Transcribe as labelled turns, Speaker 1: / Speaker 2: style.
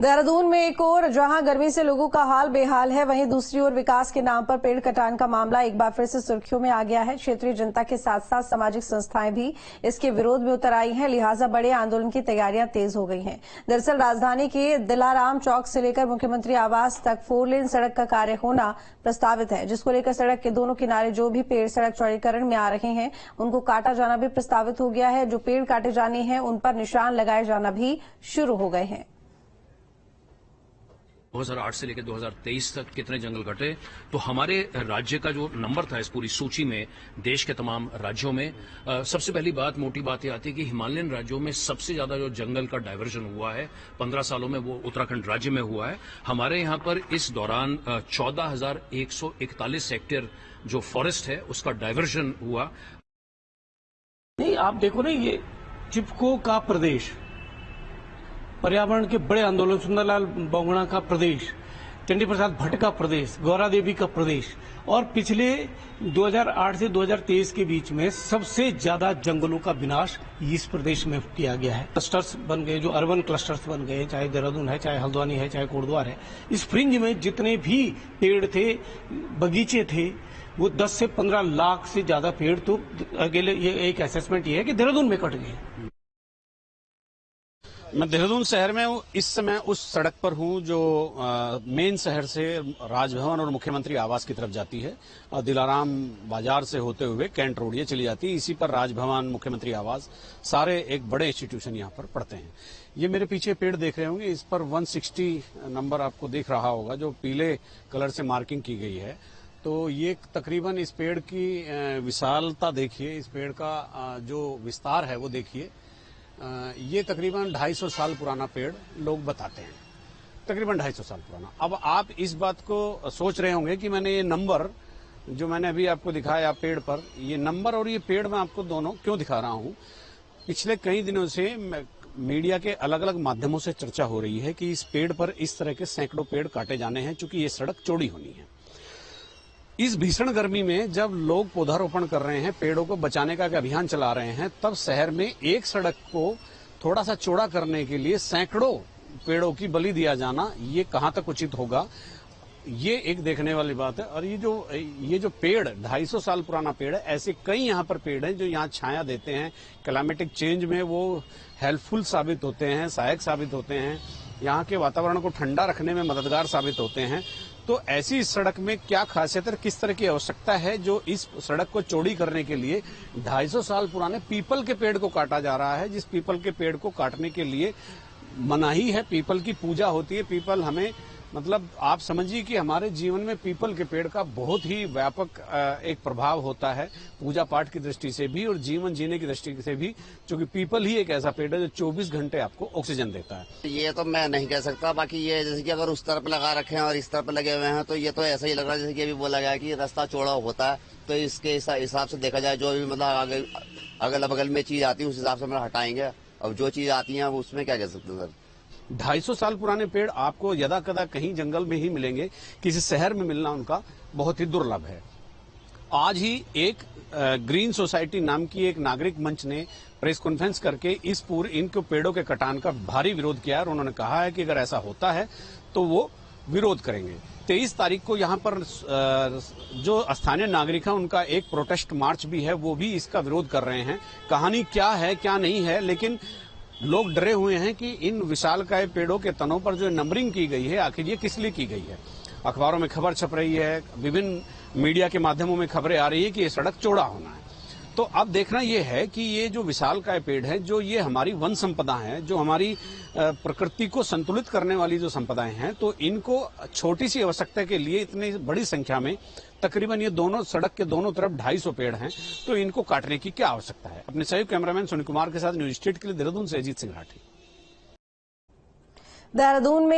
Speaker 1: देहरादून में एक ओर जहां गर्मी से लोगों का हाल बेहाल है, वहीं दूसरी ओर विकास के नाम पर पेड़ कटान का मामला एक बार फिर से सुर्खियों में आ गया है। क्षेत्रीय जनता के साथ साथ सामाजिक संस्थाएं भी इसके विरोध में उतर आई हैं, लिहाजा बड़े आंदोलन की तैयारियां तेज हो गई हैं। दरअसल राजधानी के दिलाराम चौक से लेकर मुख्यमंत्री आवास तक 4 लेन सड़क का कार्य होना प्रस्तावित है, जिसको लेकर सड़क के दोनों किनारे जो भी पेड़ सड़क चौड़ीकरण में आ रहे हैं उनको काटा जाना भी प्रस्तावित हो गया है। जो पेड़ काटे जाने हैं उन पर निशान लगाए जाना भी शुरू हो गए हैं।
Speaker 2: 2008 से लेकर 2023 तक कितने जंगल कटे, तो हमारे राज्य का जो नंबर था इस पूरी सूची में देश के तमाम राज्यों में सबसे पहली बात, मोटी बात ये आती है कि हिमालयन राज्यों में सबसे ज्यादा जो जंगल का डायवर्जन हुआ है 15 सालों में वो उत्तराखंड राज्य में हुआ है। हमारे यहाँ पर इस दौरान 14,141 हेक्टेयर जो फॉरेस्ट है उसका डायवर्जन हुआ।
Speaker 3: नहीं, आप देखो ना, ये चिपको का प्रदेश, पर्यावरण के बड़े आंदोलन, सुंदरलाल बहुगुणा का प्रदेश, चंडी प्रसाद भट्ट का प्रदेश, गौरा देवी का प्रदेश, और पिछले 2008 से 2023 के बीच में सबसे ज्यादा जंगलों का विनाश इस प्रदेश में किया गया है। क्लस्टर्स बन गए, जो अर्बन क्लस्टर्स बन गए, चाहे देहरादून है, चाहे हल्द्वानी है, चाहे कोटद्वार है। इस फ्रिंज में जितने भी पेड़ थे, बगीचे थे, वो 10 से 15 लाख से ज्यादा पेड़ तो अकेले, ये एक असेसमेंट ये है कि देहरादून में कट गए।
Speaker 4: मैं देहरादून शहर में हूँ, इस समय उस सड़क पर हूँ जो मेन शहर से राजभवन और मुख्यमंत्री आवास की तरफ जाती है, और दिलाराम बाजार से होते हुए कैंट रोड ये चली जाती है। इसी पर राजभवन, मुख्यमंत्री आवास, सारे एक बड़े इंस्टीट्यूशन यहाँ पर पड़ते हैं। ये मेरे पीछे पेड़ देख रहे होंगे, इस पर 160 नंबर आपको दिख रहा होगा, जो पीले कलर से मार्किंग की गई है। तो ये तकरीबन इस पेड़ की विशालता देखिए, इस पेड़ का जो विस्तार है वो देखिए। ये तकरीबन 250 साल पुराना पेड़ लोग बताते हैं, तकरीबन 250 साल पुराना। अब आप इस बात को सोच रहे होंगे कि मैंने ये नंबर जो मैंने अभी आपको दिखाया पेड़ पर, ये नंबर और ये पेड़ मैं आपको दोनों क्यों दिखा रहा हूं। पिछले कई दिनों से मीडिया के अलग अलग माध्यमों से चर्चा हो रही है कि इस पेड़ पर इस तरह के सैकड़ों पेड़ काटे जाने हैं, चूंकि ये सड़क चौड़ी होनी है। इस भीषण गर्मी में जब लोग पौधारोपण कर रहे हैं, पेड़ों को बचाने का अभियान चला रहे हैं, तब शहर में एक सड़क को थोड़ा सा चौड़ा करने के लिए सैकड़ों पेड़ों की बलि दिया जाना, ये कहां तक उचित होगा, ये एक देखने वाली बात है। और ये जो पेड़ 250 साल पुराना पेड़ है, ऐसे कई यहाँ पर पेड़ हैं जो यहाँ छाया देते हैं, क्लाइमेटिक चेंज में वो हेल्पफुल साबित होते हैं, सहायक साबित होते हैं, यहाँ के वातावरण को ठंडा रखने में मददगार साबित होते हैं। तो ऐसी इस सड़क में क्या खासियत है, किस तरह की आवश्यकता है जो इस सड़क को चौड़ी करने के लिए 250 साल पुराने पीपल के पेड़ को काटा जा रहा है, जिस पीपल के पेड़ को काटने के लिए मनाही है। पीपल की पूजा होती है। पीपल हमें, मतलब आप समझिए कि हमारे जीवन में पीपल के पेड़ का बहुत ही व्यापक एक प्रभाव होता है, पूजा पाठ की दृष्टि से भी और जीवन जीने की दृष्टि से भी, क्योंकि पीपल ही एक ऐसा पेड़ है जो 24 घंटे आपको ऑक्सीजन देता है।
Speaker 5: ये तो मैं नहीं कह सकता, बाकी ये जैसे कि अगर उस तरफ लगा रखे हैं और इस तरफ लगे हुए हैं, तो ये तो ऐसा ही लग रहा है जैसे कि अभी बोला गया कि रास्ता चौड़ा होता है। तो इसके हिसाब से देखा जाए, जो भी मतलब अगल बगल में चीज आती है उस हिसाब से हम हटाएंगे। अब जो चीज आती है उसमें क्या कह सकते हैं सर।
Speaker 4: 250 साल पुराने पेड़ आपको यदा कदा कहीं जंगल में ही मिलेंगे, किसी शहर में मिलना उनका बहुत ही दुर्लभ है। आज ही एक ग्रीन सोसाइटी नाम की एक नागरिक मंच ने प्रेस कॉन्फ्रेंस करके इनको पेड़ों के कटान का भारी विरोध किया, और उन्होंने कहा है कि अगर ऐसा होता है तो वो विरोध करेंगे। 23 तारीख को यहाँ पर जो स्थानीय नागरिक हैं उनका एक प्रोटेस्ट मार्च भी है, वो भी इसका विरोध कर रहे हैं। कहानी क्या है क्या नहीं है, लेकिन लोग डरे हुए हैं कि इन विशालकाय पेड़ों के तनों पर जो नंबरिंग की गई है, आखिर ये किस लिए की गई है। अखबारों में खबर छप रही है, विभिन्न मीडिया के माध्यमों में खबरें आ रही है कि ये सड़क चौड़ा होना है। तो अब देखना ये है कि ये जो विशालकाय पेड़ है, जो ये हमारी वन संपदा है, जो हमारी प्रकृति को संतुलित करने वाली जो संपदाएं हैं, तो इनको छोटी सी आवश्यकता के लिए इतनी बड़ी संख्या में, तकरीबन ये दोनों सड़क के दोनों तरफ 250 पेड़ हैं, तो इनको काटने की क्या आवश्यकता है। अपने सहयोगी कैमरामैन सुनील कुमार के साथ न्यूज स्टेट के लिए देहरादून से अजीत सिंह राठी।
Speaker 1: देहरादून में